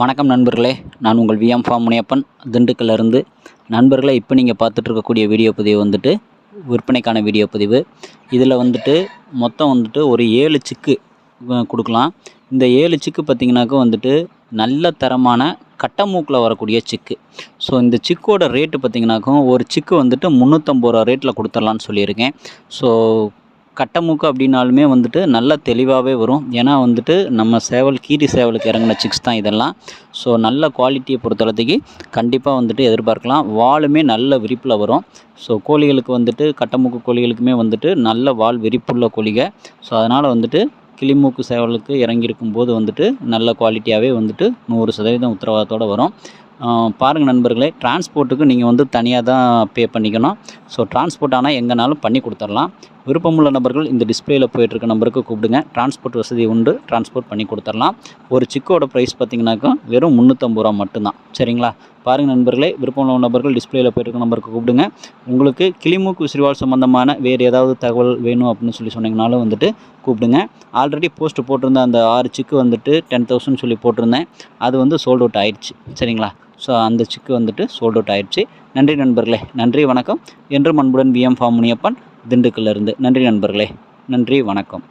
வணக்கம் நண்பர்களே, நான் உங்கள் விஎம் ஃபார்ம் முனியப்பன் திண்டுக்கல்லிருந்து. நண்பர்களே, இப்போ நீங்கள் பார்த்துட்டு இருக்கக்கூடிய வீடியோ பதிவு வந்துட்டு விற்பனைக்கான வீடியோ பதிவு. இதில் வந்துட்டு மொத்தம் வந்துட்டு ஒரு 7 சிக்கு கொடுக்கலாம். இந்த 7 சிக்கு பார்த்திங்கனாக்கா வந்துட்டு நல்ல தரமான கட்டமூக்கில் வரக்கூடிய சிக்கு. ஸோ இந்த சிக்கோட ரேட்டு பார்த்திங்கனாக்கும் ஒரு சிக்கு வந்துட்டு 350 ரூபா ரேட்டில் கொடுத்துர்லான்னு சொல்லியிருக்கேன். ஸோ கட்டமூக்கு அப்படின்னாலுமே வந்துட்டு நல்ல தெளிவாகவே வரும். ஏன்னா வந்துட்டு நம்ம கீரி சேவலுக்கு இறங்கின சிக்ஸ் தான் இதெல்லாம். ஸோ நல்ல குவாலிட்டியை பொறுத்தளவுக்கு கண்டிப்பாக வந்துட்டு எதிர்பார்க்கலாம். வாலுமே நல்ல விரிப்பில் வரும். ஸோ கோழிகளுக்கு வந்துட்டு கட்டமூக்கு கோழிகளுக்குமே வந்துட்டு நல்ல வால் விரிப்புள்ள கோழிக. ஸோ அதனால் வந்துட்டு கிளிமூக்கு சேவலுக்கு இறங்கியிருக்கும் போது வந்துட்டு நல்ல குவாலிட்டியாகவே வந்துட்டு 100% உத்தரவாதத்தோடு வரும். பாருங்கள் நண்பர்களே, டிரான்ஸ்போர்ட்டுக்கு நீங்கள் வந்து தனியாக தான் பே பண்ணிக்கணும். ஸோ டிரான்ஸ்போர்ட் ஆனால் எங்கேனாலும் பண்ணி கொடுத்துர்லாம். விருப்பமுள்ள நபர்கள் இந்த டிஸ்பிளேயில் போய்ட்டுருக்க நம்பருக்கு கூப்பிடுங்க. டிரான்ஸ்போர்ட் வசதி உண்டு, டிரான்ஸ்போர்ட் பண்ணி கொடுத்துர்லாம். ஒரு சிக்கோட ப்ரைஸ் பார்த்திங்கனாக்கா வெறும் 350 ரூபா மட்டும்தான். சரிங்களா? பாருங்கள் நண்பர்களே, விருப்பமுள்ள நபர்கள் டிஸ்பிளேயில் போய்ட்டுருக்க நம்பருக்கு கூப்பிடுங்க. உங்களுக்கு கிளிமூக்கு விசிறிவால் சம்மந்தமான வேறு ஏதாவது தகவல் வேணும் அப்படின்னு சொன்னீங்கனாலும் வந்துட்டு கூப்பிடுங்க. ஆல்ரெடி போஸ்ட் போட்டிருந்த அந்த 6 சிக்கு வந்துட்டு 10,000 சொல்லி போட்டிருந்தேன். அது வந்து சோல்ட் அவுட் ஆயிடுச்சு. சரிங்களா? ஸோ அந்த சிக்கு வந்துட்டு சோல்ட் அவுட் ஆயிடுச்சு. நன்றி நண்பர்களே, நன்றி வணக்கம். என்றும் அன்புடன் விஎம் ஃபார்ம் முனியப்பன் திண்டுக்கல்லிருந்து. நன்றி நண்பர்களே, நன்றி வணக்கம்.